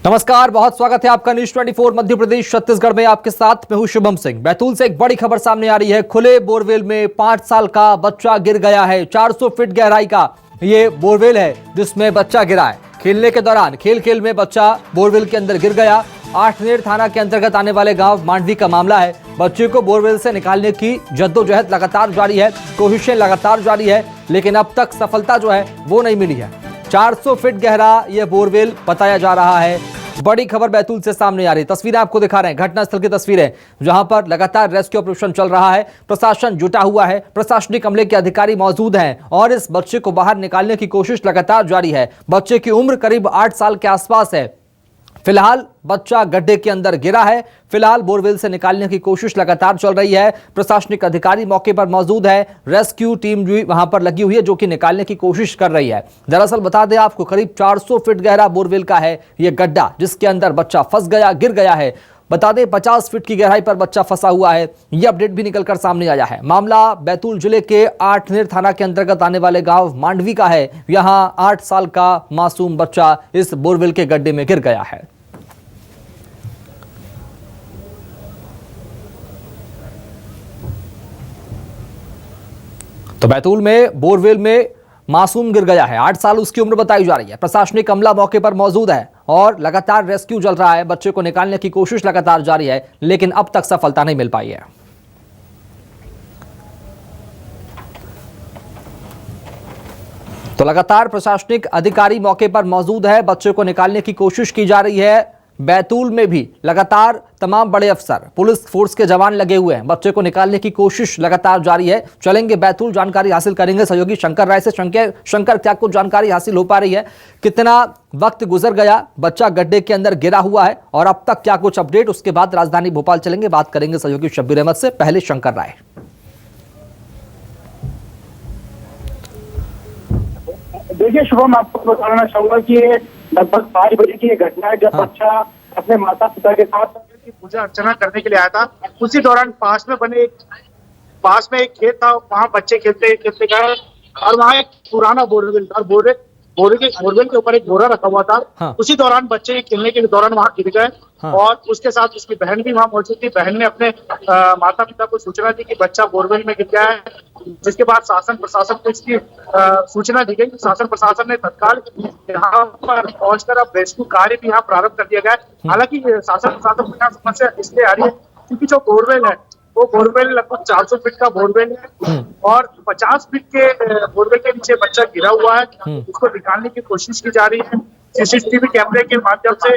नमस्कार, बहुत स्वागत है आपका न्यूज 24 मध्य प्रदेश छत्तीसगढ़ में। आपके साथ मैं हूं शुभम सिंह। बैतूल से एक बड़ी खबर सामने आ रही है। खुले बोरवेल में 5 साल का बच्चा गिर गया है। 400 फीट गहराई का ये बोरवेल है जिसमें बच्चा गिरा है। खेलने के दौरान खेल में बच्चा बोरवेल के अंदर गिर गया। आठनेर थाना के अंतर्गत आने वाले गांव मांडवी का मामला है। बच्चे को बोरवेल से निकालने की जद्दोजहद लगातार जारी है, कोशिशें लगातार जारी है, लेकिन अब तक सफलता जो है वो नहीं मिली है। 400 फीट गहरा यह बोरवेल बताया जा रहा है। बड़ी खबर बैतूल से सामने आ रही है। तस्वीरें आपको दिखा रहे हैं, घटनास्थल की तस्वीरें जहां पर लगातार रेस्क्यू ऑपरेशन चल रहा है। प्रशासन जुटा हुआ है, प्रशासनिक अमले के अधिकारी मौजूद हैं और इस बच्चे को बाहर निकालने की कोशिश लगातार जारी है। बच्चे की उम्र करीब 8 साल के आसपास है। फिलहाल बच्चा गड्ढे के अंदर गिरा है। फिलहाल बोरवेल से निकालने की कोशिश लगातार चल रही है। प्रशासनिक अधिकारी मौके पर मौजूद है, रेस्क्यू टीम भी वहां पर लगी हुई है जो कि निकालने की कोशिश कर रही है। दरअसल बता दें आपको, करीब 400 फीट गहरा बोरवेल का है यह गड्ढा जिसके अंदर बच्चा फंस गया, गिर गया है। बता दें 50 फीट की गहराई पर बच्चा फंसा हुआ है। यह अपडेट भी निकलकर सामने आया है। मामला बैतूल जिले के आठनेर थाना के अंतर्गत आने वाले गांव मांडवी का है। यहां 8 साल का मासूम बच्चा इस बोरवेल के गड्ढे में गिर गया है। तो बैतूल में बोरवेल में मासूम गिर गया है। 8 साल उसकी उम्र बताई जा रही है। प्रशासनिक अमला मौके पर मौजूद है और लगातार रेस्क्यू चल रहा है। बच्चे को निकालने की कोशिश लगातार जारी है, लेकिन अब तक सफलता नहीं मिल पाई है। तो लगातार प्रशासनिक अधिकारी मौके पर मौजूद है, बच्चे को निकालने की कोशिश की जा रही है। बैतूल में भी लगातार तमाम बड़े अफसर, पुलिस फोर्स के जवान लगे हुए हैं। बच्चे को निकालने की कोशिश लगातार जारी है। चलेंगे बैतूल, जानकारी हासिल करेंगे सहयोगी शंकर राय से। शंकर, क्या कुछ जानकारी हासिल हो पा रही है? कितना वक्त गुजर गया, बच्चा गड्ढे के अंदर गिरा हुआ है और अब तक क्या कुछ अपडेट? उसके बाद राजधानी भोपाल चलेंगे, बात करेंगे सहयोगी शब्बीर अहमद से। पहले शंकर राय। देखिए शुभम, आपको बताना चाहूंगा कि लगभग 5 बजे की ये घटना है जब बच्चा अपने माता पिता के साथ की पूजा अर्चना करने के लिए आया था। उसी दौरान पास में एक खेत था, वहाँ बच्चे खेलते गए और वहाँ एक पुराना बोरवेल था। बोरवेल के ऊपर एक बोरा रखा हुआ था। हाँ। उसी दौरान बच्चे खेलने के दौरान वहाँ गिर गए। हाँ। और उसके साथ उसकी बहन भी वहाँ मौजूद थी। बहन ने अपने माता पिता को सूचना दी कि बच्चा बोरवेल में गिर गया है, जिसके बाद शासन प्रशासन को इसकी सूचना दी गई। शासन प्रशासन ने तत्काल यहाँ पर पहुंचकर अब रेस्क्यू कार्य भी यहाँ प्रारंभ कर दिया गया है। हालांकि शासन प्रशासन को यहाँ समस्या इसलिए आ रही है क्योंकि जो बोरवेल है वो बोरवेल लगभग 400 फीट का बोरवेल है और 50 फीट के बोरवेल के नीचे बच्चा गिरा हुआ है। उसको निकालने की कोशिश की जा रही है। सीसीटीवी कैमरे के माध्यम से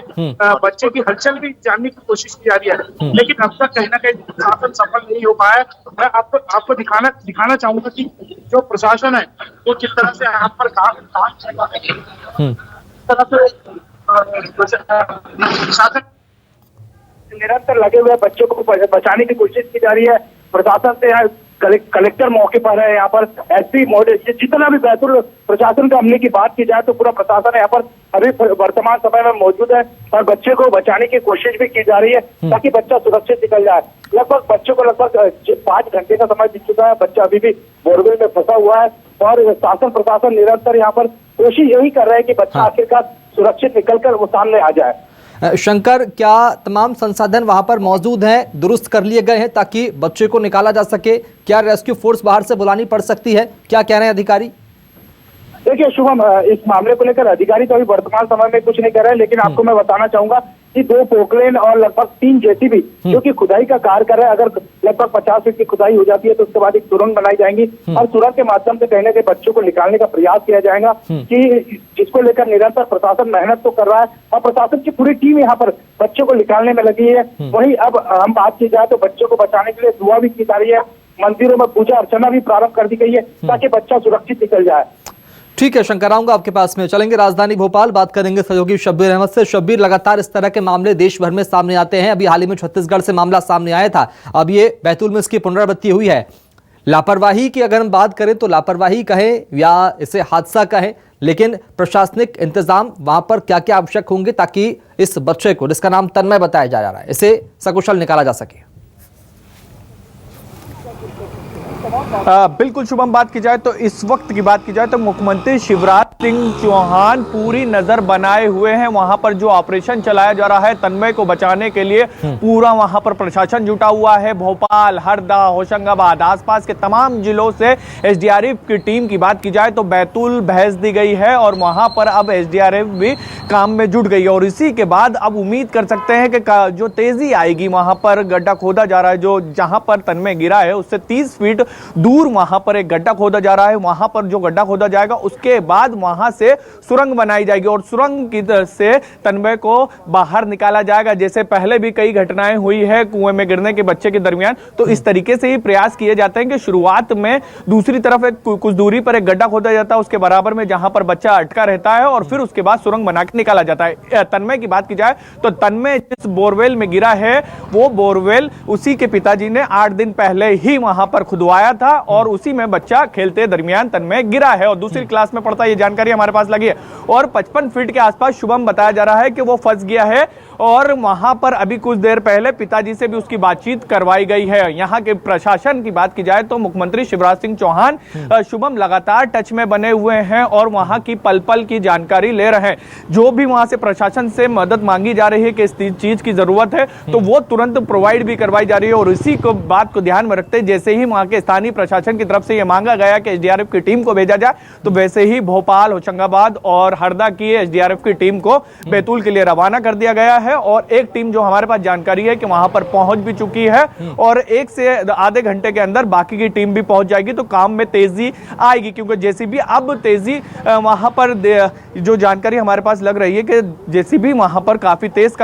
बच्चे की हलचल भी जानने की कोशिश की जा रही है, लेकिन अब तक कहीं ना कहीं प्रशासन सफल नहीं हो पाया है। मैं आपको दिखाना चाहूंगा कि जो प्रशासन है वो किस तरह से यहाँ पर काम प्रशासन निरंतर लगे हुए बच्चों को बचाने की कोशिश की जा रही है। प्रशासन से यहाँ कलेक्टर मौके पर है, यहाँ पर एसपी महोदय, जितना भी बैतूल प्रशासन का अमले की बात की जाए तो पूरा प्रशासन यहाँ पर अभी वर्तमान समय में मौजूद है और बच्चे को बचाने की कोशिश भी की जा रही है ताकि बच्चा सुरक्षित निकल जाए। लगभग बच्चों को लगभग 5 घंटे का समय बीत चुका है। बच्चा अभी भी बोरवेल में फंसा हुआ है और शासन प्रशासन निरंतर यहाँ पर कोशिश यही कर रहे हैं कि बच्चा आखिरकार सुरक्षित निकलकर वो सामने आ जाए। शंकर, क्या तमाम संसाधन वहां पर मौजूद हैं, दुरुस्त कर लिए गए हैं ताकि बच्चे को निकाला जा सके? क्या रेस्क्यू फोर्स बाहर से बुलानी पड़ सकती है? क्या कह रहे हैं अधिकारी? देखिए शुभम, इस मामले को लेकर अधिकारी तो अभी वर्तमान समय में कुछ नहीं कर रहे हैं, लेकिन आपको मैं बताना चाहूंगा कि 2 पोकलेन और लगभग 3 जेसीबी जो कि खुदाई का कार्य कर रहे हैं। अगर लगभग 50 फीट की खुदाई हो जाती है तो उसके बाद एक सुरंग बनाई जाएंगी और सुरंग के माध्यम से कहीं ना कहीं बच्चों को निकालने का प्रयास किया जाएगा, कि जिसको लेकर निरंतर प्रशासन मेहनत तो कर रहा है और प्रशासन की पूरी टीम यहाँ पर बच्चों को निकालने में लगी है। वहीं अब हम बात की जाए तो बच्चों को बचाने के लिए दुआ भी की जा रही है। मंदिरों में पूजा अर्चना भी प्रारंभ कर दी गई है ताकि बच्चा सुरक्षित निकल जाए। ठीक है शंकर, आऊंगा आपके पास में। चलेंगे राजधानी भोपाल, बात करेंगे सहयोगी शब्बीर अहमद से। शब्बीर, लगातार इस तरह के मामले देश भर में सामने आते हैं। अभी हाल ही में छत्तीसगढ़ से मामला सामने आया था, अब ये बैतूल में इसकी पुनरावृत्ति हुई है। लापरवाही की अगर हम बात करें तो लापरवाही कहें या इसे हादसा कहें, लेकिन प्रशासनिक इंतजाम वहां पर क्या क्या आवश्यक होंगे ताकि इस बच्चे को, जिसका नाम तन्मय बताया जा रहा है, इसे सकुशल निकाला जा सके? बिल्कुल शुभम, बात की जाए तो इस वक्त की बात की जाए तो मुख्यमंत्री शिवराज सिंह चौहान पूरी नजर बनाए हुए हैं। वहां पर जो ऑपरेशन चलाया जा रहा है तन्मय को बचाने के लिए, पूरा वहां पर प्रशासन जुटा हुआ है। भोपाल, हरदा, होशंगाबाद, आसपास के तमाम जिलों से एसडीआरएफ की टीम की बात की जाए तो बैतूल भेज दी गई है और वहां पर अब एसडीआरएफ भी काम में जुट गई है। और इसी के बाद अब उम्मीद कर सकते हैं कि जो तेजी आएगी, वहां पर गड्ढा खोदा जा रहा है, जो जहां पर तन्मय गिरा है उससे 30 फीट दूर वहां पर एक गड्ढा खोदा जा रहा है। वहां पर जो गड्ढा खोदा जाएगा उसके बाद वहां से सुरंग बनाई जाएगी और सुरंग की तरफ से तन्मय को बाहर निकाला जाएगा। जैसे पहले भी कई घटनाएं हुई है कुएं में गिरने के बच्चे के दरमियान, तो इस तरीके से ही प्रयास किए जाते हैं कि शुरुआत में दूसरी तरफ एक कुछ दूरी पर एक गड्ढा खोदा जाता है, उसके बराबर में जहां पर बच्चा अटका रहता है और फिर उसके बाद सुरंग बना के निकाला जाता है। तन्मय की बात की जाए तो तन्मय जिस बोरवेल में गिरा है वो बोरवेल उसी के पिताजी ने 8 दिन पहले ही वहां पर खुदवाया था और उसी में बच्चा खेलते दरमियान तन्मय गिरा है और दूसरी क्लास में पढ़ता है। ये जानकारी हमारे पास लगी है और 55 फीट के आसपास शुभम बताया जा रहा है कि वो फंस गया है और वहां पर अभी कुछ देर पहले पिताजी से भी उसकी बातचीत करवाई गई है। यहां के प्रशासन की बात की जाए तो मुख्यमंत्री शिवराज सिंह चौहान शुभम लगातार टच में बने हुए हैं और वहां की पल पल की जानकारी ले रहे हैं। जो भी वहां से प्रशासन से मदद मांगी जा रही है कि इस चीज की जरूरत है तो वो तुरंत प्रोवाइड भी करवाई जा रही है और इसी को बात को ध्यान में रखते जैसे ही वहां के स्थानीय प्रशासन की तरफ से यह मांगा गया कि एसडीआरएफ की टीम को भेजा जाए तो वैसे ही भोपाल, होशंगाबाद और हरदा की एसडीआरएफ की टीम को बैतूल के लिए रवाना कर दिया गया है और एक टीम जो हमारे पास जानकारी है कि वहां पर पहुंच भी चुकी है और 1 से आधे घंटे के अंदर बाकी की टीम भी पहुंच जाएगी तो काम में तेजी आएगी। क्योंकि जेसीबी अब तेजी वहां पर जो जानकारी हमारे पास लग रही है कि जेसीबी वहां पर काफी तेज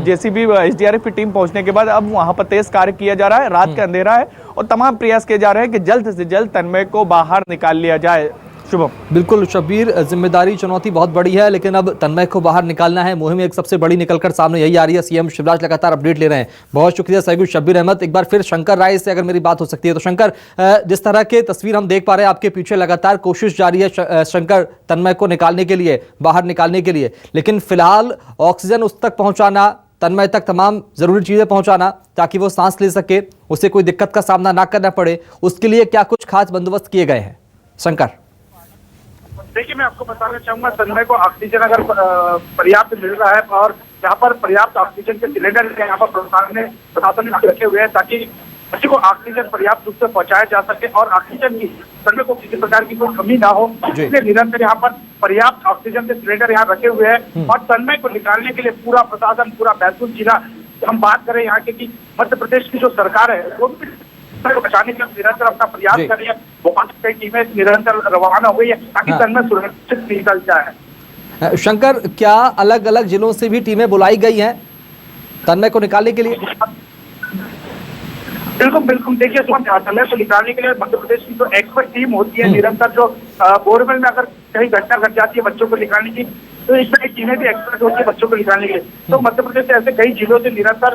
जेसीबी एसडीआरएफ की टीम पहुंचने के बाद अब वहां पर तेज कार्य किया जा रहा है। रात का अंधेरा है और तमाम प्रयास किए जा रहे हैं कि जल्द से जल्द तन्मय को बाहर निकाल लिया जाए। शुभम, बिल्कुल शब्बीर, जिम्मेदारी चुनौती बहुत बड़ी है लेकिन अब तन्मय को बाहर निकालना है। मुहिम एक सबसे बड़ी निकलकर सामने यही आ रही है। सीएम शिवराज लगातार अपडेट ले रहे हैं। बहुत शुक्रिया सहयोगी शब्बीर अहमद। एक बार फिर शंकर राय से अगर मेरी बात हो सकती है तो शंकर, जिस तरह के तस्वीर हम देख पा रहे हैं आपके पीछे लगातार कोशिश जारी है शंकर तन्मय को निकालने के लिए, बाहर निकालने के लिए, लेकिन फिलहाल ऑक्सीजन उस तक पहुंचाना, तन्मय तक तमाम जरूरी चीजें पहुंचाना ताकि वो सांस ले सके, उसे कोई दिक्कत का सामना ना करना पड़े, उसके लिए क्या कुछ खास बंदोबस्त किए गए हैं शंकर? देखिए, मैं आपको बताना चाहूंगा तन्मय को ऑक्सीजन अगर पर्याप्त मिल रहा है और यहाँ पर पर्याप्त ऑक्सीजन के सिलेंडर यहाँ पर प्रशासन ने रखे हुए हैं ताकि बच्चे को ऑक्सीजन पर्याप्त रूप से पहुंचाया जा सके और ऑक्सीजन की तन्मय को किसी प्रकार की कोई कमी ना हो, इसलिए निरंतर यहाँ पर पर्याप्त ऑक्सीजन के सिलेंडर यहाँ रखे हुए हैं और तन्मय को निकालने के लिए पूरा प्रशासन, पूरा बैतूल जिला, हम बात करें यहाँ के कि मध्य प्रदेश की जो सरकार है वो को बचाने के लिए निरंतर अपना प्रयास कर रही है। बहुत कई टीमें निरंतर रवाना हो गई है ताकि तन्मय सुरक्षित निकल जाए। शंकर, क्या अलग अलग जिलों से भी टीमें बुलाई गई हैं तन्मय को निकालने के लिए? बिल्कुल बिल्कुल, देखिए तन्मय को निकालने के लिए मध्य प्रदेश की जो एक्सपर्ट टीम होती है निरंतर, जो बोरवेल में अगर कहीं घटना घट जाती है बच्चों को निकालने की तो इसमें टीमें भी एक्सपर्ट होती है बच्चों को निकालने के लिए। तो मध्य प्रदेश से ऐसे कई जिलों से निरंतर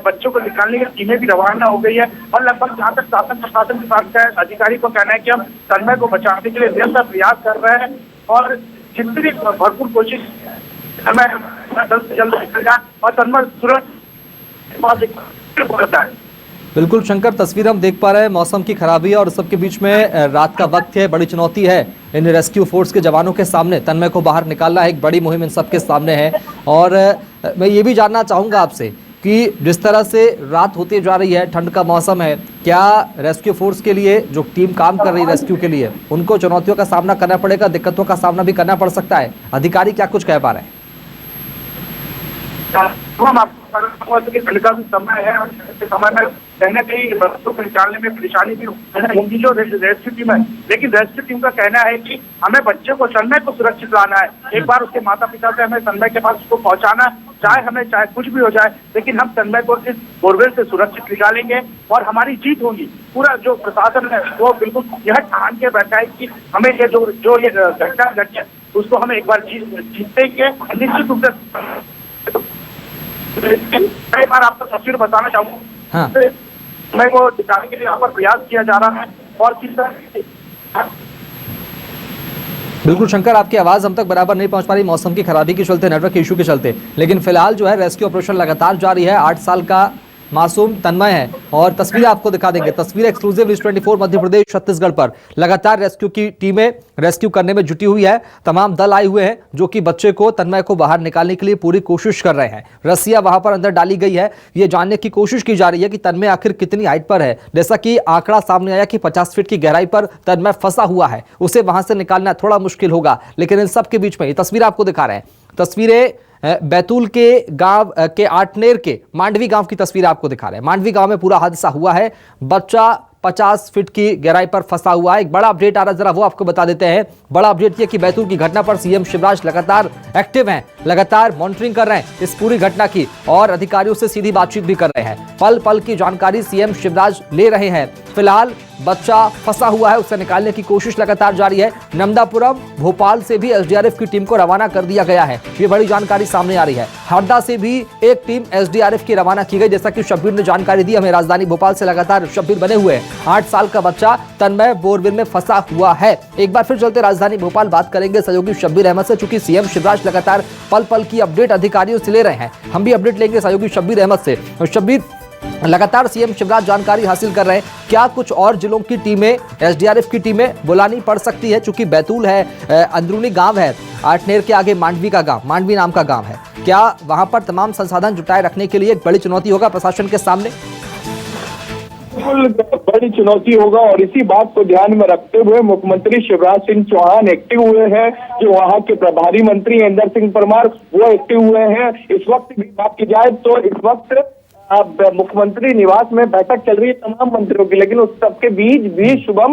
बच्चों को निकालने की टीमें भी रवाना हो गई है और लगभग जहाँ तक शासन प्रशासन के साथ अधिकारी को कहना है कि हम तन्मय को बचाने के लिए निरंतर प्रयास कर रहे हैं और जितनी भी भरपूर कोशिश तन्मय जल्द से जल्द निकलेगा और तन्मय सुरक्षित होता है। बिल्कुल शंकर, तस्वीर हम देख पा रहे हैं, मौसम की खराबी है और सबके बीच में रात का वक्त है। बड़ी चुनौती है इन रेस्क्यू फोर्स के जवानों के सामने, तन्मय को बाहर निकालना है, एक बड़ी मुहिम इन सबके सामने है। और मैं ये भी जानना चाहूँगा आपसे कि जिस तरह से रात होती जा रही है, ठंड का मौसम है, क्या रेस्क्यू फोर्स के लिए जो टीम काम कर रही है रेस्क्यू के लिए, उनको चुनौतियों का सामना करना पड़ेगा, दिक्कतों का सामना भी करना पड़ सकता है? अधिकारी क्या कुछ कह पा रहे हैं? ठंड का भी समय है और समय में कहीं ना कहीं बच्चों को निकालने में परेशानी भी होगी जो रेस्क्यू टीम है, लेकिन रेस्क्यू टीम का कहना है कि हमें बच्चे को तन्मय को सुरक्षित लाना है। एक बार उसके माता पिता से हमें तन्मय के पास उसको पहुंचाना, चाहे कुछ भी हो जाए, लेकिन हम तन्मय को इस बोरवेल से सुरक्षित निकालेंगे और हमारी जीत होगी। पूरा जो प्रशासन है वो बिल्कुल यह ठान के बैठा है कि हमें ये जो ये घटना घटी है उसको हमें एक बार जीतेंगे निश्चित रूप से। कई बार आपको तस्वीर बताना चाहूँगा, हाँ। मैं वो दिखाने के लिए यहाँ पर प्रयास किया जा रहा है और किस तरह। बिल्कुल शंकर, आपकी आवाज़ हम तक बराबर नहीं पहुंच पा रही मौसम की खराबी के चलते, नेटवर्क इशू के चलते, लेकिन फिलहाल जो है रेस्क्यू ऑपरेशन लगातार जारी है। 8 साल का मासूम तन्मय है और तस्वीरें आपको दिखा देंगे। तस्वीर एक्सक्लूसिव न्यूज़ 24 मध्य प्रदेश छत्तीसगढ़ पर लगातार रेस्क्यू की टीमें रेस्क्यू करने में जुटी हुई है। तमाम दल आए हुए हैं जो कि बच्चे को, तन्मय को बाहर निकालने के लिए पूरी कोशिश कर रहे हैं। रस्सियां वहां पर अंदर डाली गई है, ये जानने की कोशिश की जा रही है कि तन्मय आखिर कितनी हाइट पर है। जैसा कि आंकड़ा सामने आया कि 50 फीट की गहराई पर तन्मय फंसा हुआ है, उसे वहां से निकालना थोड़ा मुश्किल होगा। लेकिन इन सब के बीच में ये तस्वीर आपको दिखा रहे हैं, तस्वीरें बैतूल के गांव के आटनेर के मांडवी गांव की तस्वीर आपको दिखा रहे हैं। मांडवी गांव में पूरा हादसा हुआ है, बच्चा 50 फीट की गहराई पर फंसा हुआ है। एक बड़ा अपडेट आ रहा है, जरा वो आपको बता देते हैं। बड़ा अपडेट ये कि बैतूल की घटना पर सीएम शिवराज लगातार एक्टिव हैं, लगातार मॉनिटरिंग कर रहे हैं इस पूरी घटना की और अधिकारियों से सीधी बातचीत भी कर रहे हैं। पल पल की जानकारी सीएम शिवराज ले रहे हैं। फिलहाल बच्चा फंसा हुआ है, उसे निकालने की कोशिश लगातार जारी है। नमदापुरम, भोपाल से भी एसडीआरएफ की टीम को रवाना कर दिया गया है, ये बड़ी जानकारी सामने आ रही है। हरदा से भी एक टीम एसडीआरएफ की रवाना की गई, जैसा कि शब्बीर ने जानकारी दी हमें। राजधानी भोपाल से लगातार शब्बीर बने हुए हैं। 8 साल का बच्चा तन्मय बोरवेल में फंसा हुआ है। एक बार फिर चलते राजधानी भोपाल, बात करेंगे सहयोगी शब्बीर अहमद से, चूंकि सीएम शिवराज लगातार पल पल की अपडेट अधिकारियों से ले रहे हैं। हम भी अपडेट लेंगे सहयोगी शब्बीर अहमद से। शब्बीर, लगातार सीएम शिवराज जानकारी हासिल कर रहे हैं, क्या कुछ और जिलों की टीमें, एसडीआरएफ की टीमें बुलानी पड़ सकती है? चूंकि बैतूल है, अंदरूनी गांव है, आटनेर के आगे मांडवी का गांव, मांडवी नाम का गांव है, क्या वहां पर तमाम संसाधन जुटाए रखने के लिए एक बड़ी चुनौती होगा प्रशासन के सामने? बिल्कुल बड़ी चुनौती होगा और इसी बात को ध्यान में रखते हुए मुख्यमंत्री शिवराज सिंह चौहान एक्टिव हुए हैं। जो वहां के प्रभारी मंत्री इंदर सिंह परमार वो एक्टिव हुए हैं। इस वक्त भी बात की जाए तो इस वक्त अब मुख्यमंत्री निवास में बैठक चल रही है तमाम मंत्रियों की, लेकिन उस सबके बीच भी शुभम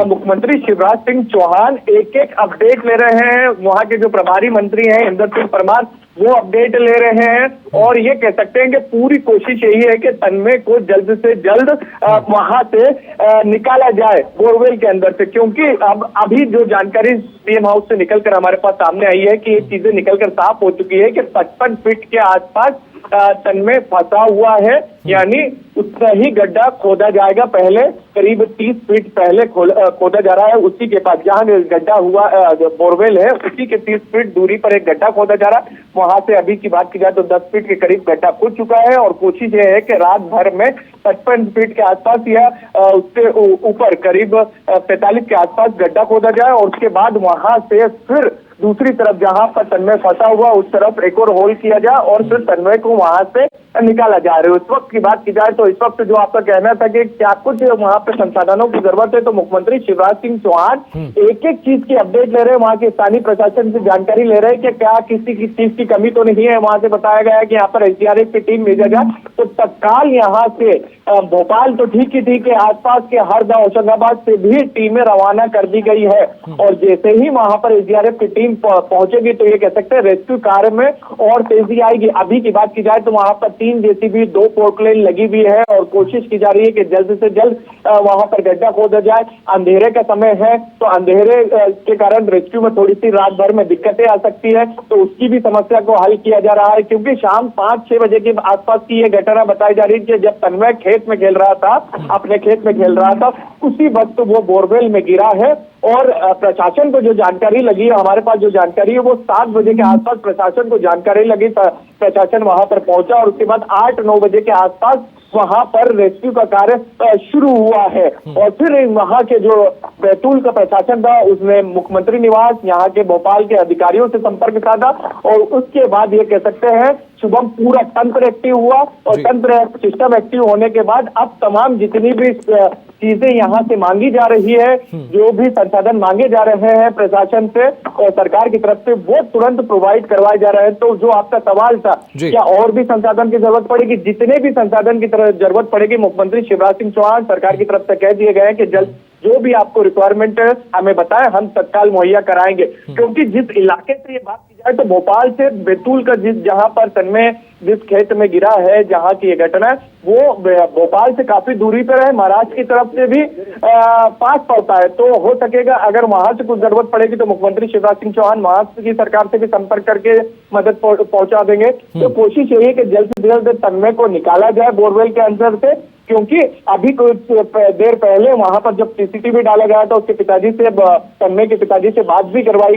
मुख्यमंत्री शिवराज सिंह चौहान एक एक अपडेट ले रहे हैं। वहां के जो प्रभारी मंत्री हैं इंदर सिंह परमार वो अपडेट ले रहे हैं और ये कह सकते हैं कि पूरी कोशिश यही है कि तन्मय को जल्द से जल्द वहां से निकाला जाए बोरवेल के अंदर से, क्योंकि अब अभी जो जानकारी सीएम हाउस से निकलकर हमारे पास सामने आई है कि ये चीजें निकलकर साफ हो चुकी है कि 55 फीट के आसपास तन्मय फंसा हुआ है, यानी उतना ही गड्ढा खोदा जाएगा। पहले करीब 30 फीट पहले खोदा जा रहा है, उसी के पास जहां गड्ढा हुआ बोरवेल है उसी के 30 फीट दूरी पर एक गड्ढा खोदा जा रहा है। वहां से अभी की बात की जाए तो 10 फीट के करीब गड्ढा खुद चुका है और कोशिश यह है कि रात भर में 55 फीट के आसपास या उससे ऊपर करीब 45 के आसपास गड्ढा खोदा जाए और उसके बाद वहां से फिर दूसरी तरफ जहां पर तन्मय फंसा हुआ उस तरफ एक और होल किया जाए और फिर तन्मय को वहां से निकाला जा रहा है। उस वक्त की बात की जाए तो इस वक्त जो आपका कहना था कि क्या कुछ वहां पे संसाधनों की जरूरत है, तो मुख्यमंत्री शिवराज सिंह चौहान एक एक चीज की अपडेट ले रहे हैं, वहां के स्थानीय प्रशासन से जानकारी ले रहे हैं कि क्या किसी की चीज की कमी तो नहीं है। वहां से बताया गया है कि यहाँ पर एसडीआरएफ की टीम भेजा जाए, तो तत्काल यहाँ से भोपाल तो ठीक ही ठीक है, आसपास के हरदा, होशंगाबाद से भी टीमें रवाना कर दी गई है और जैसे ही वहां पर एसडीआरएफ की टीम पहुंचेगी तो ये कह सकते हैं रेस्क्यू कार्य में और तेजी आएगी। अभी की बात की जाए तो वहां पर 3 जेसीबी 2 पोर्टलेन लगी हुई है और कोशिश की जा रही है कि जल्द से जल्द वहां पर गड्ढा खोदा जाए। अंधेरे का समय है तो अंधेरे के कारण रेस्क्यू में थोड़ी सी रात भर में दिक्कतें आ सकती है, तो उसकी भी समस्या को हल किया जा रहा है, क्योंकि शाम 5-6 बजे के आसपास की ये घटना बताई जा रही है कि जब तन्मय खेत में खेल रहा था, अपने खेत में खेल रहा था, उसी वक्त वो बोरवेल में गिरा है और प्रशासन को जो जानकारी लगी है, हमारे पास जो जानकारी है वो 7 बजे के आसपास प्रशासन को जानकारी लगी, प्रशासन वहां पर पहुंचा और उसके बाद 8-9 बजे के आसपास वहां पर रेस्क्यू का कार्य शुरू हुआ है। और फिर वहां के जो बैतूल का प्रशासन था उसने मुख्यमंत्री निवास, यहाँ के भोपाल के अधिकारियों से संपर्क साधा और उसके बाद ये कह सकते हैं शुभम पूरा तंत्र एक्टिव हुआ और तंत्र सिस्टम एक्टिव होने के बाद अब तमाम जितनी भी चीजें यहाँ से मांगी जा रही है, जो भी संसाधन मांगे जा रहे हैं प्रशासन से और सरकार की तरफ से, वो तुरंत प्रोवाइड करवाए जा रहे हैं। तो जो आपका सवाल था क्या और भी संसाधन की जरूरत पड़ेगी, जितने भी संसाधन की जरूरत पड़ेगी मुख्यमंत्री शिवराज सिंह चौहान सरकार की तरफ से कह दिए गए हैं कि जल्द जो भी आपको रिक्वायरमेंट है हमें बताएं, हम तत्काल मुहैया कराएंगे। क्योंकि जिस इलाके से ये बात की जाए तो भोपाल से बैतूल का जहां पर तन्मय जिस खेत में गिरा है, जहां की ये घटना है, वो भोपाल से काफी दूरी पर है, महाराष्ट्र की तरफ से भी पास पड़ता है। तो हो सकेगा अगर वहां से कुछ जरूरत पड़ेगी तो मुख्यमंत्री शिवराज सिंह चौहान महाराष्ट्र की सरकार से भी संपर्क करके मदद पहुंचा देंगे। तो कोशिश यही है कि जल्द से जल्द तन्मय को निकाला जाए बोरवेल के अंदर से, क्योंकि अभी कुछ देर पहले वहां पर जब सीसीटीवी डाला गया था उसके पिताजी से, तन्मय के पिताजी से बात भी कराई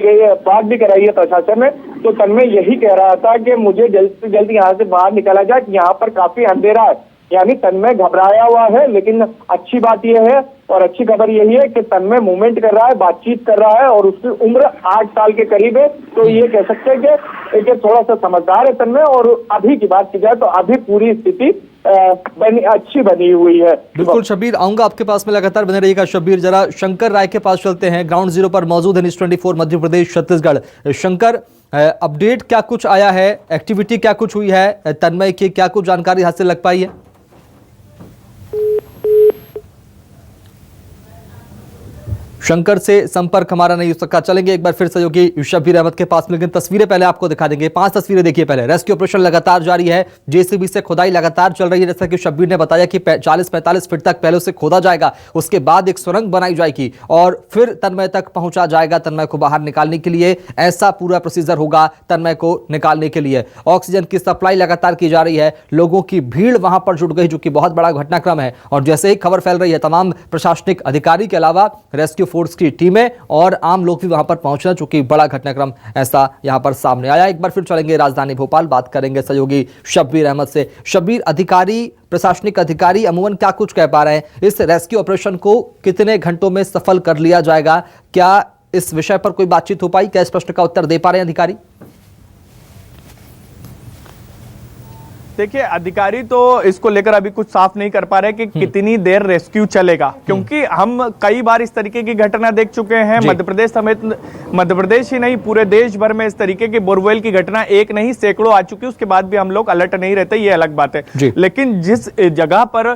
है प्रशासन ने, तो तन्मय यही कह रहा था कि मुझे जल्द से जल्द यहाँ से बाहर निकाला जाए, यहाँ पर काफी अंधेरा है। यानी तन्मय घबराया हुआ है। लेकिन अच्छी बात यह है और अच्छी खबर यही है कि तन्मय मूवमेंट कर रहा है, बातचीत कर रहा है और उसकी उम्र 8 साल के करीब है। तो ये कह सकते हैं कि थोड़ा सा समझदार है तन्मय। और अभी की बात की जाए तो अभी पूरी स्थिति अच्छी बनी हुई है। बिल्कुल शब्बीर, आऊंगा आपके पास में, लगातार बने रहिएगा। शब्बीर, जरा शंकर राय के पास चलते हैं, ग्राउंड जीरो पर मौजूद है न्यूज़ 24 मध्य प्रदेश छत्तीसगढ़। शंकर, अपडेट क्या कुछ आया है, एक्टिविटी क्या कुछ हुई है, तन्मय की क्या कुछ जानकारी हासिल लग पाई है? शंकर से संपर्क हमारा नहीं हो सका। चलेंगे एक बार फिर सहयोगी शब्बीर अहमद के पास, लेकिन तस्वीरें पहले आपको दिखा देंगे। 5 तस्वीरें देखिए पहले। रेस्क्यू ऑपरेशन लगातार जारी है, जेसीबी से खुदाई लगातार चल रही है। जैसा कि शब्बीर ने बताया कि 40-45 फीट तक पहले उसे खोदा जाएगा, उसके बाद एक सुरंग बनाई जाएगी और फिर तन्मय तक पहुंचा जाएगा। तन्मय को बाहर निकालने के लिए ऐसा पूरा प्रोसीजर होगा तन्मय को निकालने के लिए। ऑक्सीजन की सप्लाई लगातार की जा रही है, लोगों की भीड़ वहां पर जुट गई, जो कि बहुत बड़ा घटनाक्रम है। और जैसे ही खबर फैल रही है, तमाम प्रशासनिक अधिकारी के अलावा रेस्क्यू फोर्स की टीमें और आम लोग भी वहां पर पहुंचना, चूंकि बड़ा घटनाक्रम ऐसा यहां पर सामने आया। एक बार फिर चलेंगे राजधानी भोपाल, बात करेंगे सहयोगी शब्बीर अहमद से। शब्बीर, अधिकारी, प्रशासनिक अधिकारी अमूमन क्या कुछ कह पा रहे हैं? इस रेस्क्यू ऑपरेशन को कितने घंटों में सफल कर लिया जाएगा? क्या इस विषय पर कोई बातचीत हो पाई? क्या इस प्रश्न का उत्तर दे पा रहे हैं अधिकारी? देखिए, अधिकारी तो इसको लेकर अभी कुछ साफ नहीं कर पा रहे कि कितनी देर रेस्क्यू चलेगा, क्योंकि हम कई बार इस तरीके की घटना देख चुके हैं। मध्य प्रदेश समेत, मध्य प्रदेश ही नहीं पूरे देश भर में इस तरीके की बोरवेल की घटना एक नहीं सैकड़ों आ चुकी है। उसके बाद भी हम लोग अलर्ट नहीं रहते, ये अलग बात है। लेकिन जिस जगह पर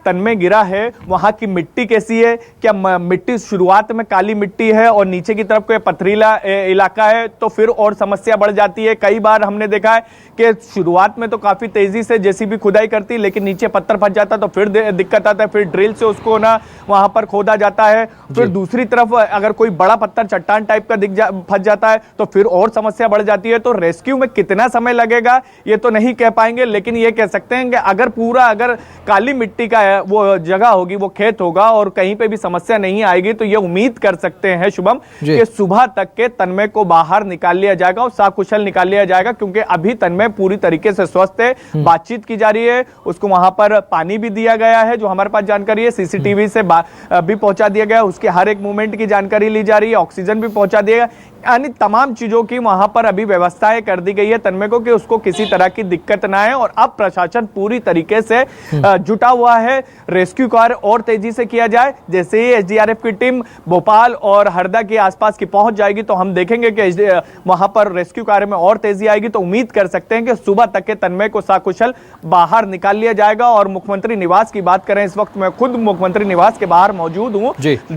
तन्मय गिरा है वहां की मिट्टी कैसी है? क्या मिट्टी शुरुआत में काली मिट्टी है और नीचे की तरफ कोई पथरीला इलाका है? तो फिर और समस्या बढ़ जाती है। कई बार हमने देखा है कि शुरुआत में तो काफी तेजी से जेसीबी खुदाई करती, लेकिन नीचे पत्थर फंस जाता तो फिर दिक्कत आता है, फिर ड्रिल से उसको ना वहां पर खोदा जाता है। फिर दूसरी तरफ अगर कोई बड़ा पत्थर चट्टान टाइप का फंस जाता है तो फिर और समस्या बढ़ जाती है। तो रेस्क्यू में कितना समय लगेगा ये तो नहीं कह पाएंगे, लेकिन ये कह सकते हैं कि अगर काली मिट्टी का वो जगह होगी, वो खेत होगा और कहीं पे भी समस्या नहीं आएगी, तो ये उम्मीद कर सकते हैं शुभम कि सुबह तक के तन्मय को बाहर निकाल लिया जाएगा और साकुशल निकाल लिया जाएगा। क्योंकि अभी तन्मय पूरी तरीके से स्वस्थ है, बातचीत की जा रही है, उसको वहां पर पानी भी दिया गया है, जो हमारे पास जानकारी है, सीसीटीवी से भी पहुंचा दिया गया, उसके हर एक मूवमेंट की जानकारी ली जा रही है, ऑक्सीजन भी पहुंचा दिया गया, यानी तमाम चीजों की वहां पर अभी व्यवस्थाएं कर दी गई है तन्मय को कि उसको किसी तरह की दिक्कत ना आए। और अब प्रशासन पूरी तरीके से जुटा हुआ है, रेस्क्यू कार्य और तेजी से किया जाए। जैसे ही एसडीआरएफ की टीम भोपाल और हरदा के आसपास की पहुंच जाएगी तो हम देखेंगे कि वहां पर रेस्क्यू कार्य में और तेजी आएगी। तो उम्मीद कर सकते हैं कि सुबह तक के तन्मय को साकुशल बाहर निकाल लिया जाएगा। और मुख्यमंत्री निवास की बात करें, इस वक्त मैं खुद मुख्यमंत्री निवास के बाहर मौजूद हूं।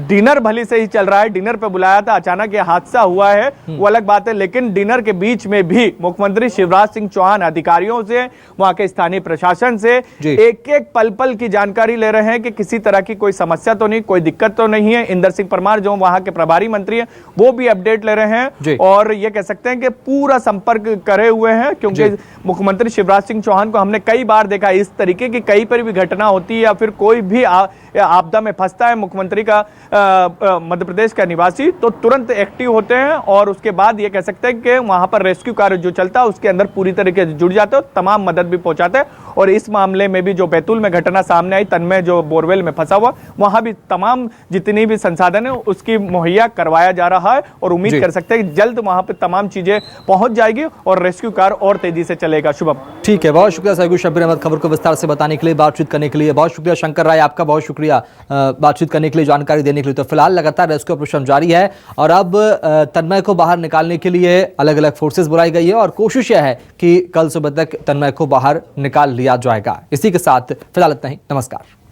डिनर भली से ही चल रहा है, डिनर पे बुलाया था, अचानक ये हादसा हुआ है वो अलग बात है, लेकिन डिनर के बीच में भी मुख्यमंत्री शिवराज सिंह चौहान अधिकारियों से, वहां के स्थानीय प्रशासन से एक एक पल पल की जानकारी ले रहे हैं कि किसी तरह की कोई समस्या तो नहीं, कोई दिक्कत तो नहीं है। इंदर सिंह परमार जो वहां के प्रभारी मंत्री हैं वो भी अपडेट ले रहे हैं और ये कह सकते हैं कि पूरा संपर्क करे हुए हैं। क्योंकि मुख्यमंत्री शिवराज सिंह चौहान को हमने कई बार देखा, इस तरीके की कई पर भी घटना होती है या फिर कोई भी आपदा में फंसता है मुख्यमंत्री का मध्य प्रदेश का निवासी, तो तुरंत एक्टिव होते हैं और उसके बाद ये कह सकते हैं कि वहां पर रेस्क्यू कार्य जो चलता है उसके अंदर पूरी तरीके से जुड़ जाते हैं, तमाम मदद भी पहुंचाते हैं। और इस मामले में भी जो बैतूल में घटना सामने आई, तन्मय जो बोरवेल में फंसा हुआ, वहां भी तमाम जितनी भी संसाधन है उसकी मुहैया करवाया जा रहा है और उम्मीद कर सकते हैं जल्द वहां पर तमाम चीजें पहुंच जाएगी और रेस्क्यू कार्य और तेजी से चलेगा। शुभम, ठीक है, बहुत शुक्रिया सहयोगी शब्बीर अहमद, खबर को विस्तार से बताने के लिए, बातचीत करने के लिए। बहुत शुक्रिया शंकर राय, आपका बहुत शुक्रिया बातचीत करने के लिए, जानकारी देने के लिए। तो फिलहाल लगातार रेस्क्यू ऑपरेशन जारी है और अब तन्मय को बाहर निकालने के लिए अलग अलग फोर्सेस बुलाई गई है और कोशिश यह है कि कल सुबह तक तन्मय को बाहर निकाल लिया जाएगा। इसी के साथ फिलहाल इतना ही, नमस्कार।